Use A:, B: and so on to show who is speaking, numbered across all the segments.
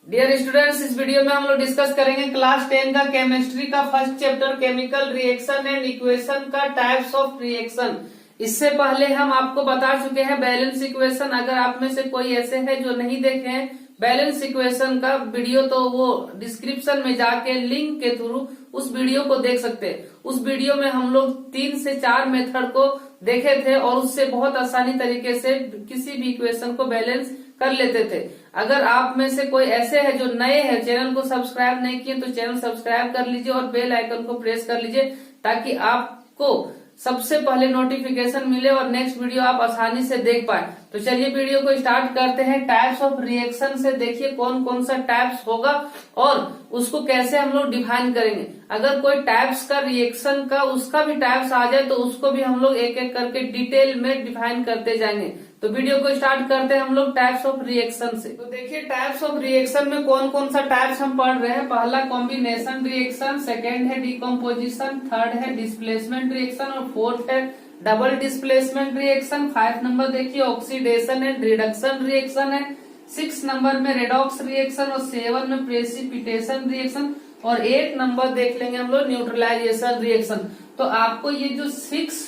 A: Dear students, इस video में हम लोग डिस्कस करेंगे क्लास 10 का केमिस्ट्री का first chapter chemical reaction and equation का टाइप्स ऑफ रिएक्शन। इससे पहले हम आपको बता चुके हैं बैलेंस इक्वेशन। अगर आप में से कोई ऐसे है जो नहीं देखे हैं बैलेंस इक्वेशन का वीडियो, तो वो डिस्क्रिप्शन में जाके लिंक के थ्रू उस वीडियो को देख सकते हैं। उस वीडियो में हम लोग 3 से 4 मेथड को देखे थे और उससे बहुत आसानी तरीके से किसी भी इक्वेशन को बैलेंस कर लेते थे। अगर आप में से कोई ऐसे है जो नए हैं, चैनल को सब्सक्राइब नहीं किए, तो चैनल सब्सक्राइब कर लीजिए और बेल आइकन को प्रेस कर लीजिए ताकि आपको सबसे पहले नोटिफिकेशन मिले और नेक्स्ट वीडियो आप आसानी से देख पाए। तो चलिए वीडियो को स्टार्ट करते हैं। टाइप्स ऑफ रिएक्शन से देखिए कौन कौन सा टाइप्स होगा और उसको कैसे हम लोग डिफाइन करेंगे। अगर कोई टाइप्स का रिएक्शन का उसका भी टाइप्स आ जाए तो उसको भी हम लोग एक एक करके डिटेल में डिफाइन करते जाएंगे। तो वीडियो को स्टार्ट करते हैं हम लोग टाइप्स ऑफ रिएक्शन से। तो देखिए टाइप्स ऑफ रिएक्शन में कौन कौन सा टाइप्स हम पढ़ रहे हैं। पहला कॉम्बिनेशन रिएक्शन, सेकेंड है डिकम्पोजिशन, थर्ड है डिस्प्लेसमेंट रिएक्शन और फोर्थ है डबल डिस्प्लेसमेंट रिएक्शन। 5 नंबर देखिए ऑक्सीडेशन एंड रिडक्शन रिएक्शन है। 6 नंबर में रेडॉक्स रिएक्शन और 7 में प्रेसिपिटेशन रिएक्शन और 8 नंबर देख लेंगे हम लोग न्यूट्रलाइजेशन रिएक्शन। तो आपको ये जो 6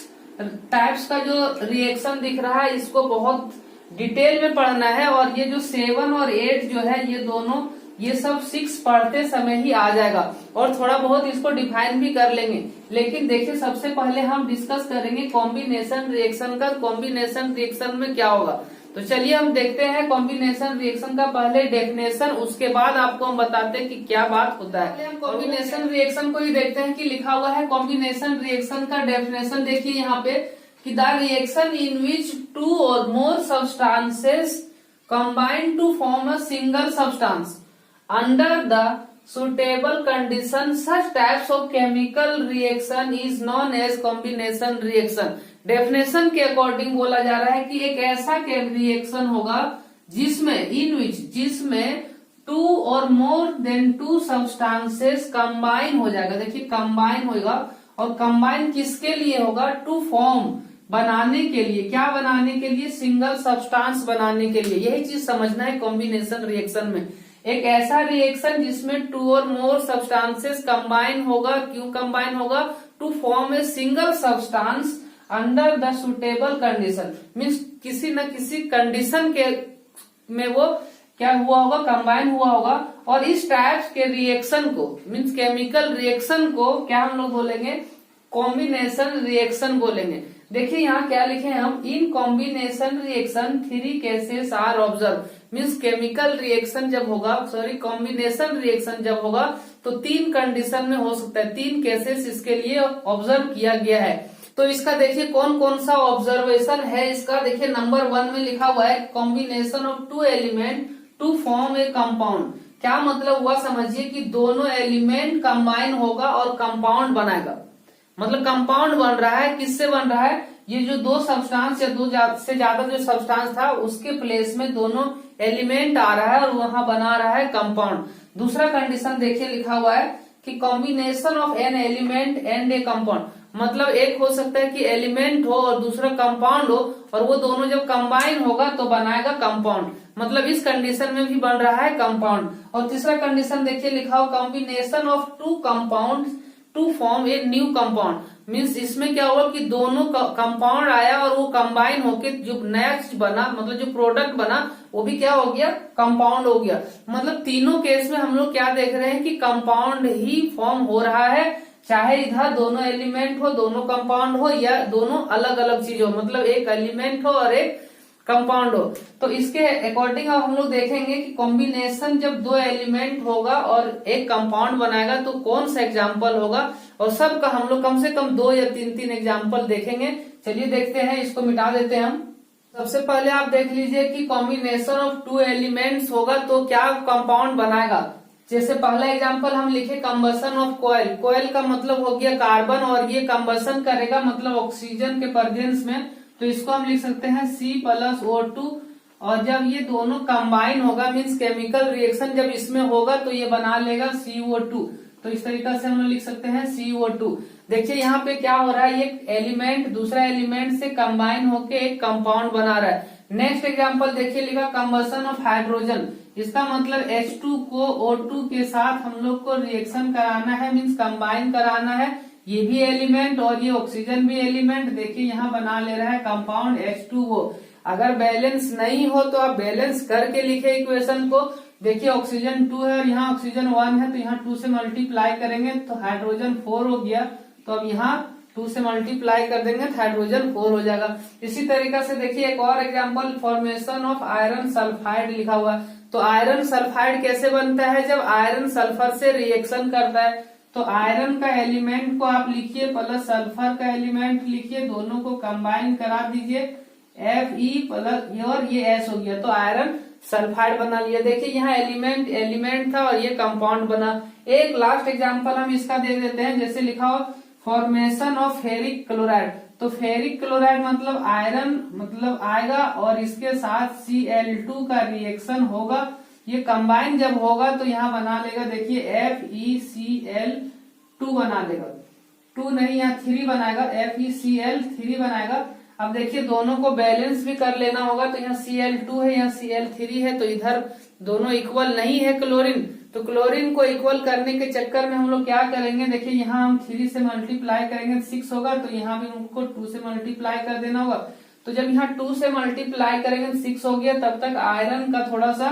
A: टाइप्स का जो रिएक्शन दिख रहा है इसको बहुत डिटेल में पढ़ना है और ये जो 7 और 8 जो है ये दोनों ये सब 6 पढ़ते समय ही आ जाएगा और थोड़ा बहुत इसको डिफाइन भी कर लेंगे। लेकिन देखिए सबसे पहले हम डिस्कस करेंगे कॉम्बिनेशन रिएक्शन का। कॉम्बिनेशन रिएक्शन में क्या होगा, तो चलिए हम देखते हैं कॉम्बिनेशन रिएक्शन का पहले डेफिनेशन, उसके बाद आपको हम बताते हैं कि क्या बात होता है। हम कॉम्बिनेशन रिएक्शन को ही देखते हैं कि लिखा हुआ है कॉम्बिनेशन रिएक्शन का डेफिनेशन। देखिए यहाँ पे कि द रिएक्शन इन विच 2 और more substances combine to form a single substance under the suitable condition such types of chemical reaction is known as combination reaction। Definition के अकॉर्डिंग बोला जा रहा है कि एक ऐसा रिएक्शन होगा जिसमें 2 और मोर देन 2 सब्सटेंसेस कंबाइन हो जाएगा। देखिए कंबाइन होगा और कंबाइन किसके लिए होगा, टू फॉर्म बनाने के लिए। क्या बनाने के लिए, सिंगल सब्सटेंस बनाने के लिए। यही चीज समझना है कॉम्बिनेशन रिएक्शन में। एक ऐसा रिएक्शन जिसमें 2 और मोर सब्सटेंसेस कंबाइन होगा। क्यों कंबाइन होगा, to form a single substance under the suitable condition. Means किसी न किसी कंडीशन के में वो क्या हुआ होगा, कंबाइन हुआ होगा। और इस टाइप के रिएक्शन को मीन्स केमिकल रिएक्शन को क्या हम लोग बोलेंगे, कॉम्बिनेशन रिएक्शन बोलेंगे। देखिए यहाँ क्या लिखे हैं हम, in combination reaction 3 cases are observe. Means chemical reaction जब होगा, कॉम्बिनेशन रिएक्शन जब होगा तो 3 कंडीशन में हो सकता है। 3 केसेस इसके लिए ऑब्जर्व किया गया है। तो इसका देखिए कौन कौन सा ऑब्जर्वेशन है इसका। देखिए नंबर 1 में लिखा हुआ है combination of 2 element to form a compound. क्या मतलब हुआ, समझिए कि दोनों एलिमेंट कंबाइन होगा और कंपाउंड बनाएगा। मतलब कंपाउंड बन रहा है, किससे बन रहा है, ये जो 2 सब्सटेंस या 2 से ज्यादा जो सब्सटेंस था उसके प्लेस में दोनों एलिमेंट आ रहा है और वहां बना रहा है कंपाउंड। दूसरा कंडीशन देखिए लिखा हुआ है कि combination of an element and A compound. मतलब एक हो सकता है कि एलिमेंट हो और दूसरा कंपाउंड हो और वो दोनों जब कंबाइन होगा तो बनाएगा कंपाउंड। मतलब इस कंडीशन में भी बन रहा है कंपाउंड। और तीसरा कंडीशन देखिए लिखा हुआ combination of 2 compound to form a new compound. Means इसमें क्या हुआ कि दोनों कंपाउंड आया और वो कंबाइन होके जो नया चीज बना, मतलब जो प्रोडक्ट बना वो भी क्या हो गया, कंपाउंड हो गया। मतलब तीनों केस में हम लोग क्या देख रहे हैं कि कंपाउंड ही फॉर्म हो रहा है, चाहे इधर दोनों एलिमेंट हो, दोनों कंपाउंड हो या दोनों अलग अलग चीज हो, मतलब एक एलिमेंट हो और एक कंपाउंड हो। तो इसके अकॉर्डिंग अब हम लोग देखेंगे कि कॉम्बिनेशन जब 2 एलिमेंट होगा और एक कंपाउंड बनाएगा तो कौन सा एग्जाम्पल होगा, और सबका हम लोग कम से कम 2 या 3 एग्जाम्पल देखेंगे। चलिए देखते हैं, इसको मिटा देते हैं हम। सबसे पहले आप देख लीजिए कि कॉम्बिनेशन ऑफ 2 एलिमेंट्स होगा तो क्या कंपाउंड बनाएगा। जैसे पहला एग्जांपल हम लिखे कंबसन ऑफ कोयल। कोयल का मतलब हो गया कार्बन और ये कंबसन करेगा मतलब ऑक्सीजन के प्रेजेंस में, तो इसको हम लिख सकते हैं C+O2। और जब ये दोनों कंबाइन होगा मीन्स केमिकल रिएक्शन जब इसमें होगा तो ये बना लेगा CO2। तो इस तरीका से हम लोग लिख सकते हैं CO2। देखिए यहाँ पे क्या हो रहा है, एक एलिमेंट दूसरा एलिमेंट से कंबाइन होके एक कंपाउंड बना रहा है। नेक्स्ट एग्जांपल देखिए लिखा कंबसन ऑफ हाइड्रोजन। इसका मतलब H2 को O2 के साथ हम लोग को रिएक्शन कराना है, मीन्स कंबाइन कराना है। ये भी एलिमेंट और ये ऑक्सीजन भी एलिमेंट। देखिए यहाँ बना ले रहा है कंपाउंड H2O। अगर बैलेंस नहीं हो तो आप बैलेंस करके लिखे इक्वेशन को। देखिए ऑक्सीजन 2 है और यहाँ ऑक्सीजन 1 है, तो यहाँ 2 से मल्टीप्लाई करेंगे तो हाइड्रोजन 4 हो गया। तो अब यहाँ 2 से मल्टीप्लाई कर देंगे तो हाइड्रोजन 4 हो जाएगा। इसी तरीका से देखिए एक और example, formation of iron sulphide लिखा हुआ है। तो आयरन सल्फाइड कैसे बनता है? जब आयरन सल्फर से रिएक्शन करता है। तो आयरन का एलिमेंट को आप लिखिए प्लस सल्फर का एलिमेंट लिखिए, दोनों को कंबाइन करा दीजिए, Fe प्लस और ये S हो गया, तो आयरन सल्फाइड बना लिया। देखिए यहाँ एलिमेंट था और ये कंपाउंड बना। एक लास्ट एग्जांपल हम इसका दे देते हैं, जैसे लिखा हो फॉर्मेशन ऑफ फेरिक क्लोराइड। तो फेरिक क्लोराइड मतलब आयरन मतलब आएगा और इसके साथ Cl2 का रिएक्शन होगा। ये कंबाइन जब होगा तो यहाँ बना लेगा, देखिए FeCl2 बना लेगा, 2 नहीं यहाँ 3 बनाएगा, FeCl3 बनाएगा। अब देखिए दोनों को बैलेंस भी कर लेना होगा, तो यहाँ Cl2 है, यहाँ Cl3 है, तो इधर दोनों इक्वल नहीं है क्लोरीन। तो क्लोरीन को इक्वल करने के चक्कर में हम लोग क्या करेंगे, देखिए यहाँ हम 3 से मल्टीप्लाई करेंगे 6 होगा, तो यहाँ भी हमको 2 से मल्टीप्लाई कर देना होगा। तो जब यहाँ 2 से मल्टीप्लाई करेंगे 6 हो गया, तब तक आयरन का थोड़ा सा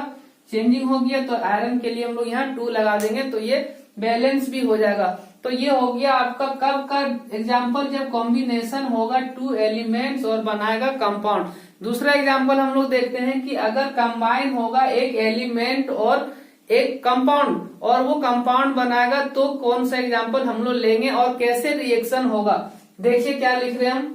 A: चेंजिंग हो गया, तो आयरन के लिए हम लोग यहाँ 2 लगा देंगे, तो ये बैलेंस भी हो जाएगा। तो ये हो गया आपका कब का एग्जाम्पल, जब कॉम्बिनेशन होगा 2 एलिमेंट्स और बनाएगा कंपाउंड। दूसरा एग्जाम्पल हम लोग देखते हैं कि अगर कंबाइन होगा एक एलिमेंट और एक कंपाउंड और वो कंपाउंड बनाएगा, तो कौन सा एग्जाम्पल हम लोग लेंगे और कैसे रिएक्शन होगा। देखिए क्या लिख रहे हैं हम,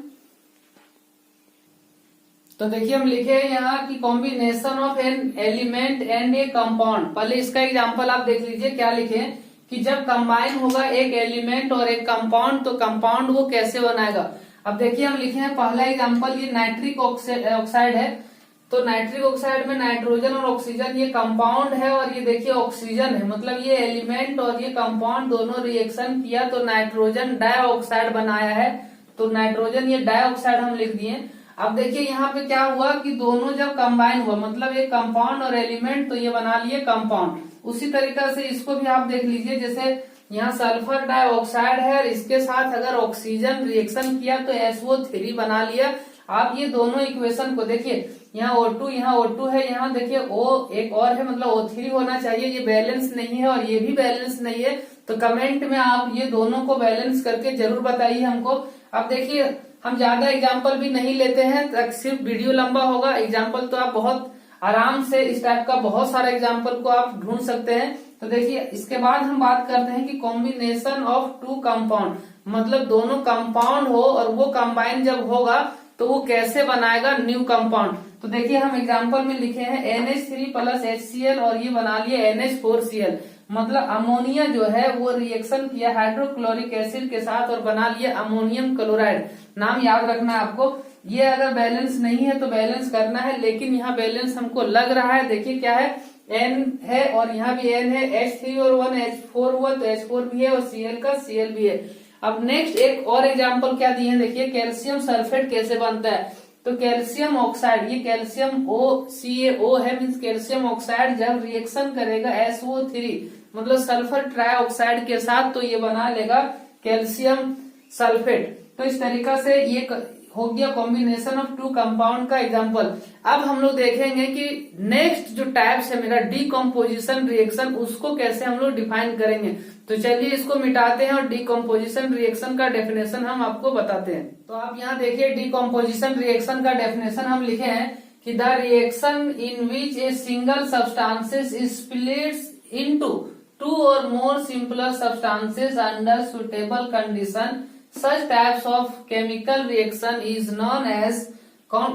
A: तो देखिए हम लिखे हैं यहाँ कि combination of an element and A compound. पहले इसका एग्जाम्पल आप देख लीजिए क्या लिखे हैं कि जब कंबाइन होगा एक एलिमेंट और एक कंपाउंड, तो कंपाउंड वो कैसे बनाएगा। अब देखिए हम लिखे हैं पहला एग्जाम्पल, ये नाइट्रिक ऑक्साइड है। तो नाइट्रिक ऑक्साइड में नाइट्रोजन और ऑक्सीजन ये कंपाउंड है, और ये देखिए ऑक्सीजन है, मतलब ये एलिमेंट और ये कंपाउंड दोनों रिएक्शन किया तो नाइट्रोजन डाइऑक्साइड बनाया है। तो नाइट्रोजन ये डाइऑक्साइड हम लिख दिए। अब देखिए यहाँ पे क्या हुआ कि दोनों जब कंबाइन हुआ, मतलब एक कंपाउंड और एलिमेंट, तो ये बना लिए कंपाउंड। उसी तरीका से इसको भी आप देख लीजिए, जैसे यहाँ सल्फर डाइऑक्साइड है, इसके साथ अगर ऑक्सीजन रिएक्शन किया तो SO3 बना लिया। आप ये दोनों इक्वेशन को देखिए, यहाँ O2 है, यहाँ देखिए O एक और है, मतलब O3 होना चाहिए। ये बैलेंस नहीं है और ये भी बैलेंस नहीं है, तो कमेंट में आप ये दोनों को बैलेंस करके जरूर बताइए हमको। अब देखिए हम ज्यादा एग्जाम्पल भी नहीं लेते हैं, सिर्फ वीडियो लंबा होगा। एग्जाम्पल तो आप बहुत आराम से इस टाइप का बहुत सारा एग्जाम्पल को आप ढूंढ सकते हैं। तो देखिए इसके बाद हम बात करते हैं कि कॉम्बिनेशन ऑफ 2 कंपाउंड, मतलब दोनों कंपाउंड हो और वो कंबाइन जब होगा तो वो कैसे बनाएगा न्यू कंपाउंड। तो देखिए हम एग्जाम्पल में लिखे हैं NH3 प्लस HCl और ये बना लिए NH4Cl, मतलब अमोनिया जो है वो रिएक्शन किया हाइड्रोक्लोरिक एसिड के साथ और बना लिया अमोनियम क्लोराइड। नाम याद रखना है आपको। ये अगर बैलेंस नहीं है तो बैलेंस करना है, लेकिन यहाँ बैलेंस हमको लग रहा है। देखिए क्या है, N है और यहाँ भी N है, H3 और 1 H4 हुआ तो H4 भी है और Cl का Cl भी है। अब नेक्स्ट एक और एग्जाम्पल क्या दिए हैं, देखिए कैल्शियम सल्फेट कैसे बनता है। तो कैल्शियम ऑक्साइड, ये कैल्शियम CaO है, मीन्स कैल्शियम ऑक्साइड जब रिएक्शन करेगा SO3 मतलब सल्फर ट्राइऑक्साइड के साथ, तो ये बना लेगा कैल्शियम सल्फेट। तो इस तरीका से ये हो गया कॉम्बिनेशन ऑफ 2 कंपाउंड का एग्जांपल। अब हम लोग देखेंगे कि नेक्स्ट जो टाइप्स है मेरा डीकम्पोजिशन रिएक्शन, उसको कैसे हम लोग डिफाइन करेंगे। तो चलिए इसको मिटाते हैं और डीकम्पोजिशन रिएक्शन का डेफिनेशन हम आपको बताते हैं। तो आप यहाँ देखिए डीकम्पोजिशन रिएक्शन का डेफिनेशन हम लिखे हैं कि the reaction in which a single substances is splits into 2 or more simpler substances under suitable condition. Such types of chemical reaction is known as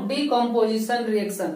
A: decomposition reaction.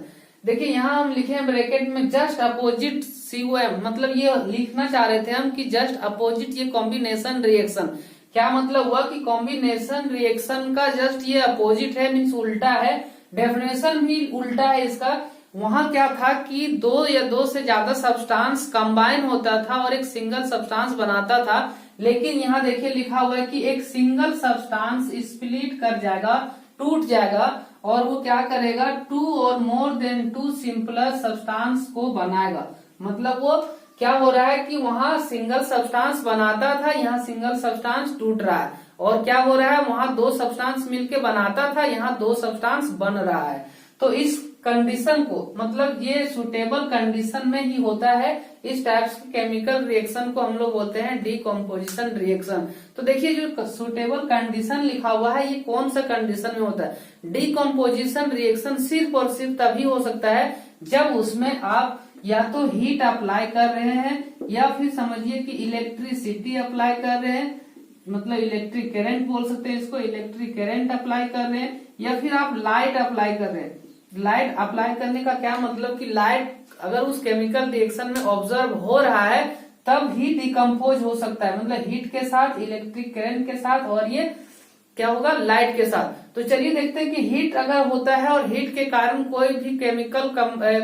A: देखिए यहाँ हम लिखे हैं ब्रैकेट में जस्ट अपोजिट COM, मतलब ये लिखना चाह रहे थे हम कि जस्ट अपोजिट ये कॉम्बिनेशन रिएक्शन। क्या मतलब हुआ कि कॉम्बिनेशन रिएक्शन का जस्ट ये अपोजिट है, मीन्स उल्टा है। डेफिनेशन भी उल्टा है इसका। वहां क्या था कि 2 या 2 से ज्यादा सब्सटेंस कंबाइन होता था और एक सिंगल सब्सटेंस बनाता था, लेकिन यहाँ देखिए लिखा हुआ है कि एक सिंगल सब्सटेंस स्प्लिट कर जाएगा, टूट जाएगा, और वो क्या करेगा 2 or more than 2 simpler substance को बनाएगा। मतलब वो क्या हो रहा है कि वहां सिंगल सब्सटेंस बनाता था, यहाँ सिंगल सब्सटेंस टूट रहा है। और क्या हो रहा है, वहां दो सब्सटेंस मिलके बनाता था, यहाँ दो सब्सटेंस बन रहा है। तो इस कंडीशन को, मतलब ये सुटेबल कंडीशन में ही होता है। इस टाइप के केमिकल रिएक्शन को हम लोग बोलते हैं डीकम्पोजिशन रिएक्शन। तो देखिए जो सुटेबल कंडीशन लिखा हुआ है, ये कौन सा कंडीशन में होता है। डीकम्पोजिशन रिएक्शन सिर्फ और सिर्फ तभी हो सकता है जब उसमें आप या तो हीट अप्लाई कर रहे हैं, या फिर समझिए कि इलेक्ट्रिसिटी अप्लाई कर रहे हैं, मतलब इलेक्ट्रिक करंट बोल सकते हैं इसको, इलेक्ट्रिक करंट अप्लाई कर रहे हैं, या फिर आप लाइट अप्लाई कर रहे हैं। लाइट अप्लाई करने का क्या मतलब कि लाइट अगर उस केमिकल रिएक्शन में ऑब्जर्व हो रहा है तब ही डिकम्पोज हो सकता है, मतलब हीट के साथ, इलेक्ट्रिक करंट के साथ, और ये क्या होगा, लाइट के साथ। तो चलिए देखते हैं कि हीट अगर होता है और हीट के कारण कोई भी केमिकल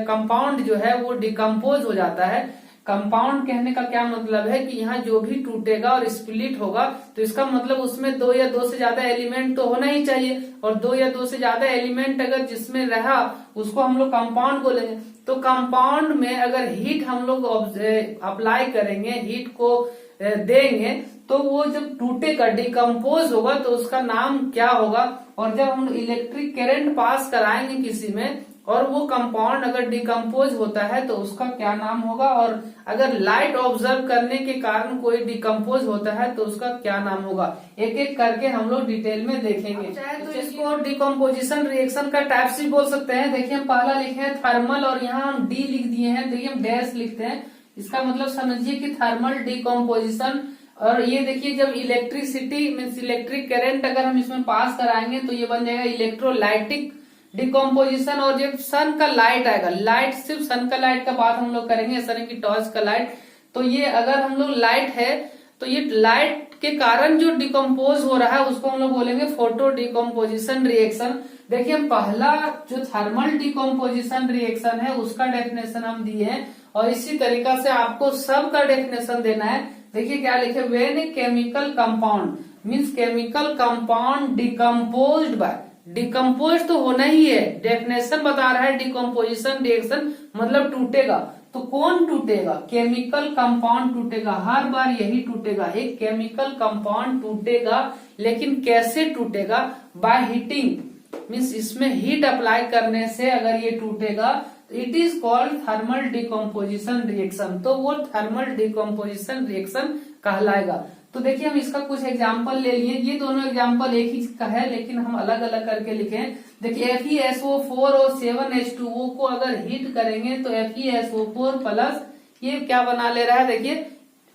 A: कंपाउंड जो है वो डिकम्पोज हो जाता है। कंपाउंड कहने का क्या मतलब है कि यहाँ जो भी टूटेगा और स्प्लिट होगा तो इसका मतलब उसमें दो या दो से ज्यादा एलिमेंट तो होना ही चाहिए, और दो या दो से ज्यादा एलिमेंट अगर जिसमें रहा उसको हम लोग कंपाउंड बोलेंगे। तो कंपाउंड में अगर हीट हम लोग अप्लाई करेंगे, हीट को देंगे, तो वो जब टूटेगा, डिकम्पोज होगा, तो उसका नाम क्या होगा। और जब हम इलेक्ट्रिक करंट पास कराएंगे किसी में और वो कंपाउंड अगर डिकम्पोज होता है तो उसका क्या नाम होगा। और अगर लाइट ऑब्जर्व करने के कारण कोई डिकम्पोज होता है तो उसका क्या नाम होगा। एक एक करके हम लोग डिटेल में देखेंगे। चाहे तो इसको डिकम्पोजिशन रिएक्शन का टाइप्स भी बोल सकते हैं। देखिए हम पहला लिखे हैं थर्मल, और यहाँ हम डी लिख दिए हैं। देखिए हम डैश लिखते हैं, इसका मतलब समझिए कि थर्मल डिकम्पोजिशन। और ये देखिए जब इलेक्ट्रिसिटी मीन्स इलेक्ट्रिक करंट अगर हम इसमें पास कराएंगे तो ये बन जाएगा इलेक्ट्रोलाइटिक डिकम्पोजिशन। और जब सन का लाइट आएगा, लाइट सिर्फ सन का लाइट का बात हम लोग करेंगे, ऐसा नहीं कि टॉर्च का लाइट। तो ये अगर हम लोग लाइट है तो ये लाइट के कारण जो डिकम्पोज हो रहा है उसको हम लोग बोलेंगे फोटो डिकम्पोजिशन रिएक्शन। देखिए हम पहला जो थर्मल डिकम्पोजिशन रिएक्शन है उसका डेफिनेशन हम दिए हैं, और इसी तरीका से आपको सबका डेफिनेशन देना है। देखिए क्या लिखे, when a chemical compound means chemical compound decomposed by, decompose तो होना ही है, डेफिनेशन बता रहा है डिकम्पोजिशन रिएक्शन मतलब टूटेगा। तो कौन टूटेगा, केमिकल कंपाउंड टूटेगा, हर बार यही टूटेगा, एक केमिकल कंपाउंड टूटेगा। लेकिन कैसे टूटेगा, बाय हीटिंग मीन्स इसमें हीट अप्लाई करने से अगर ये टूटेगा it is called thermal decomposition reaction. तो वो थर्मल डिकम्पोजिशन रिएक्शन कहलाएगा। तो देखिए हम इसका कुछ एग्जाम्पल ले लिए, ये दोनों एग्जाम्पल एक ही का है लेकिन हम अलग अलग करके लिखे हैं। देखिए FeSO4 और 7H2O को अगर हीट करेंगे तो FeSO4 प्लस ये क्या बना ले रहा है, देखिए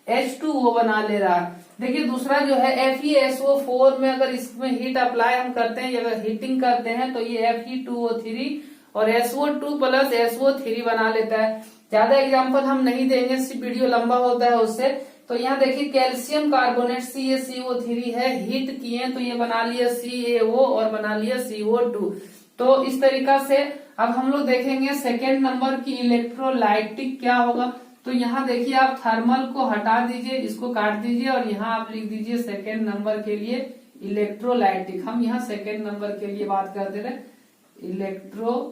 A: H2O बना ले रहा है। देखिए दूसरा जो है FeSO4 में अगर इसमें हीट अप्लाई हम करते हैं, अगर हीटिंग करते हैं तो ये Fe2O3 और SO2 प्लस SO3 बना लेता है। ज्यादा एग्जाम्पल हम नहीं देंगे, सिर्फ वीडियो लंबा होता है उससे। तो यहाँ देखिए कैल्शियम कार्बोनेट CaCO3 है, हीट किए तो ये बना लिया CaO और बना लिया CO2। तो इस तरीका से अब हम लोग देखेंगे सेकेंड नंबर की इलेक्ट्रोलाइटिक क्या होगा। तो यहाँ देखिए आप थर्मल को हटा दीजिए, इसको काट दीजिए और यहाँ आप लिख दीजिए सेकेंड नंबर के लिए इलेक्ट्रोलाइटिक। हम यहाँ सेकेंड नंबर के लिए बात करते रहे, इलेक्ट्रोलाइटिक।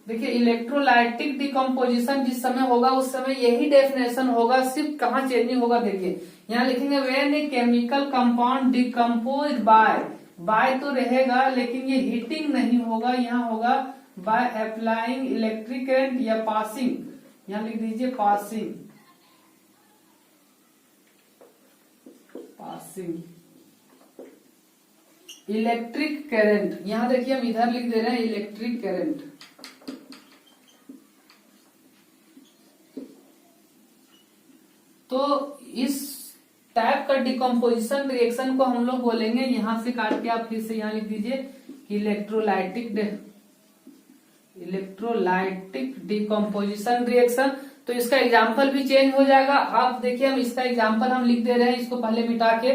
A: देखिए इलेक्ट्रोलाइटिक डिकम्पोजिशन जिस समय होगा उस समय यही डेफिनेशन होगा, सिर्फ कहाँ चेंजिंग होगा। देखिए यहाँ लिखेंगे when a chemical compound decompose by तो रहेगा लेकिन ये हीटिंग नहीं होगा, यहाँ होगा बाय अप्लाइंग इलेक्ट्रिक करंट या पासिंग, यहाँ लिख दीजिए पासिंग इलेक्ट्रिक करंट। यहाँ देखिए हम इधर लिख दे रहे हैं इलेक्ट्रिक करंट। तो इस टाइप का डिकम्पोजिशन रिएक्शन को हम लोग बोलेंगे, यहां से काट के आप फिर से यहाँ लिख दीजिए इलेक्ट्रोलाइटिक डिकम्पोजिशन रिएक्शन। तो इसका एग्जाम्पल भी चेंज हो जाएगा। आप देखिए हम इसका एग्जाम्पल हम लिख दे रहे हैं, इसको पहले मिटा के।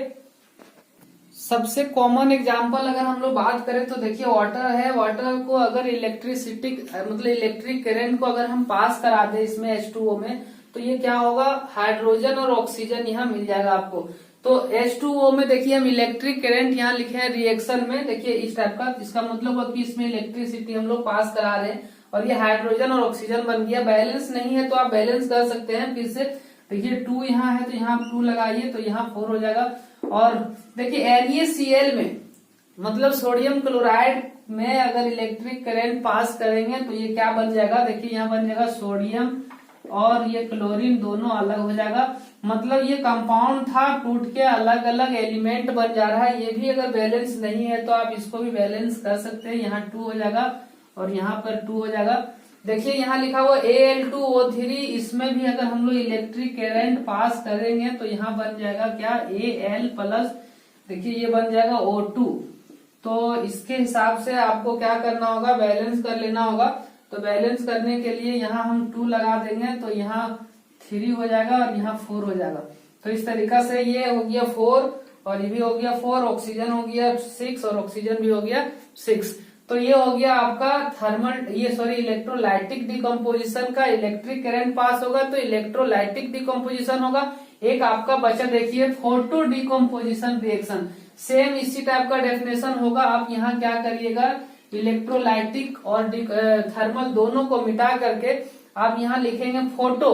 A: सबसे कॉमन एग्जाम्पल अगर हम लोग बात करें तो देखिए वाटर है, वाटर को अगर इलेक्ट्रिसिटी मतलब इलेक्ट्रिक करंट को अगर हम पास करा दे इसमें H2O में तो ये क्या होगा, हाइड्रोजन और ऑक्सीजन यहाँ मिल जाएगा आपको। तो H2O में देखिए हम इलेक्ट्रिक करंट यहाँ लिखे हैं रिएक्शन में, देखिए इस टाइप का, इसका मतलब है कि इसमें इलेक्ट्रिसिटी हम लोग पास करा रहे हैं। और ये हाइड्रोजन और ऑक्सीजन बन गया। बैलेंस नहीं है तो आप बैलेंस कर सकते हैं फिर से। देखिए 2 यहाँ है तो यहाँ 2 लगाइए तो यहाँ 4 हो जाएगा। और देखिए NaCl में मतलब सोडियम क्लोराइड में अगर इलेक्ट्रिक करंट पास करेंगे तो ये क्या बन जाएगा, देखिए यहाँ बन जाएगा सोडियम और ये क्लोरीन दोनों अलग हो जाएगा। मतलब ये कंपाउंड था, टूट के अलग अलग एलिमेंट बन जा रहा है। ये भी अगर बैलेंस नहीं है तो आप इसको भी बैलेंस कर सकते हैं। यहाँ 2 हो जाएगा और यहाँ पर 2 हो जाएगा। देखिए यहाँ लिखा हुआ Al2O3, इसमें भी अगर हम लोग इलेक्ट्रिक करंट पास करेंगे तो यहाँ बन जाएगा क्या, Al प्लस, देखिए ये बन जाएगा O2। तो इसके हिसाब से आपको क्या करना होगा, बैलेंस कर लेना होगा। तो बैलेंस करने के लिए यहाँ हम 2 लगा देंगे तो यहाँ 3 हो जाएगा और यहाँ 4 हो जाएगा। तो इस तरीका से ये हो गया 4 और ये भी हो गया 4, ऑक्सीजन हो गया 6 और ऑक्सीजन भी हो गया 6। तो ये हो गया आपका इलेक्ट्रोलाइटिक डिकम्पोजिशन का। इलेक्ट्रिक करंट पास होगा तो इलेक्ट्रोलाइटिक डिकम्पोजिशन होगा। एक आपका बचा देखिए फोटो डिकम्पोजिशन रिएक्शन, सेम इसी टाइप का डेफिनेशन होगा। आप यहाँ क्या करिएगा, इलेक्ट्रोलाइटिक और थर्मल दोनों को मिटा करके आप यहाँ लिखेंगे फोटो।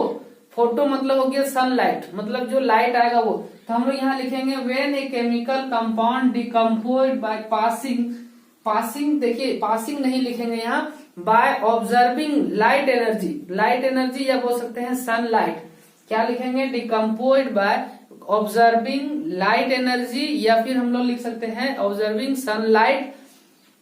A: फोटो मतलब हो गया सनलाइट, मतलब जो लाइट आएगा वो। तो हम लोग यहाँ लिखेंगे when a chemical compound decomposed by passing, देखिए पासिंग नहीं लिखेंगे यहाँ, by observing light energy. Light energy या बोल सकते हैं सनलाइट। क्या लिखेंगे, decomposed by observing light energy, या फिर हम लोग लिख सकते हैं ऑब्जर्विंग सनलाइट।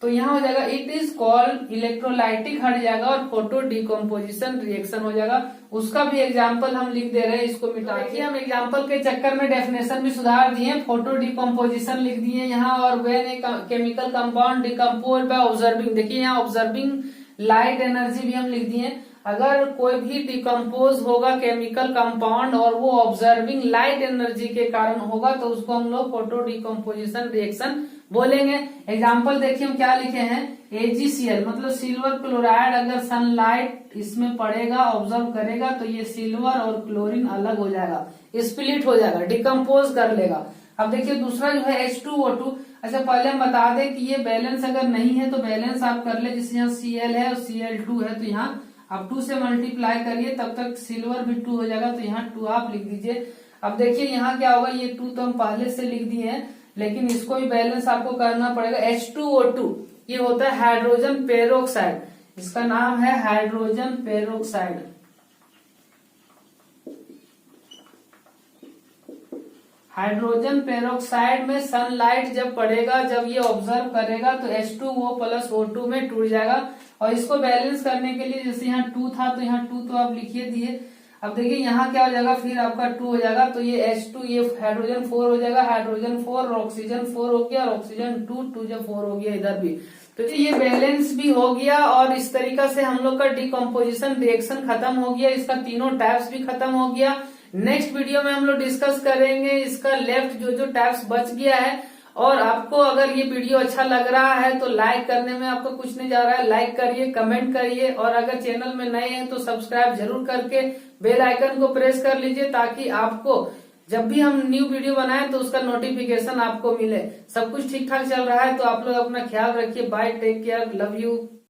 A: तो यहाँ हो जाएगा इट इज कॉल्ड इलेक्ट्रोलाइटिक, हट जाएगा और फोटो डिकम्पोजिशन रिएक्शन हो जाएगा। उसका भी एग्जाम्पल हम लिख दे रहे हैं, इसको मिटा के हम एग्जाम्पल के चक्कर में डेफिनेशन भी सुधार दिए, फोटो डिकम्पोजिशन लिख दिए यहाँ। और when a chemical compound decomposed by observing, देखिए यहाँ ऑब्जर्विंग लाइट एनर्जी भी हम लिख दिए। अगर कोई भी डिकम्पोज होगा केमिकल कंपाउंड और वो ऑब्जर्विंग लाइट एनर्जी के कारण होगा तो उसको हम लोग फोटो डिकम्पोजिशन रिएक्शन बोलेंगे। एग्जाम्पल देखिए हम क्या लिखे हैं, AgCl मतलब सिल्वर क्लोराइड, अगर सनलाइट इसमें पड़ेगा ऑब्जर्व करेगा तो ये सिल्वर और क्लोरीन अलग हो जाएगा, स्प्लिट हो जाएगा, डिकम्पोज कर लेगा। अब देखिए दूसरा जो है H2O2। अच्छा पहले हम बता दें कि ये बैलेंस अगर नहीं है तो बैलेंस आप कर ले, जैसे यहाँ Cl है और Cl2 है तो यहाँ आप 2 से मल्टीप्लाई करिए, तब तक सिल्वर भी 2 हो जाएगा तो यहाँ 2 आप लिख दीजिए। अब देखिए यहाँ क्या होगा, ये 2 तो हम पहले से लिख दिए हैं लेकिन इसको भी बैलेंस आपको करना पड़ेगा। H2O2 ये होता है हाइड्रोजन पेरोक्साइड, इसका नाम है हाइड्रोजन पेरोक्साइड। हाइड्रोजन पेरोक्साइड में सनलाइट जब पड़ेगा, जब ये ऑब्जर्व करेगा तो H2O प्लस O2 में टूट जाएगा। और इसको बैलेंस करने के लिए जैसे यहाँ 2 था तो यहाँ 2 तो आप लिखिए दिए। अब देखिए यहाँ क्या हो जाएगा, फिर आपका 2 हो जाएगा तो ये H2 ये हाइड्रोजन 4 हो जाएगा, हाइड्रोजन 4 और ऑक्सीजन 4 हो गया और ऑक्सीजन 2 जब 4 हो गया इधर भी। तो ये बैलेंस भी हो गया और इस तरीका से हम लोग का डिकम्पोजिशन रिएक्शन खत्म हो गया, इसका तीनों टाइप्स भी खत्म हो गया। नेक्स्ट वीडियो में हम लोग डिस्कस करेंगे इसका लेफ्ट जो टाइप्स बच गया है। और आपको अगर ये वीडियो अच्छा लग रहा है तो लाइक करने में आपको कुछ नहीं जा रहा है, लाइक करिए, कमेंट करिए और अगर चैनल में नए हैं तो सब्सक्राइब जरूर करके बेल आइकन को प्रेस कर लीजिए ताकि आपको जब भी हम न्यू वीडियो बनाएं तो उसका नोटिफिकेशन आपको मिले। सब कुछ ठीक ठाक चल रहा है तो आप लोग अपना ख्याल रखिए। Bye, take care, love you.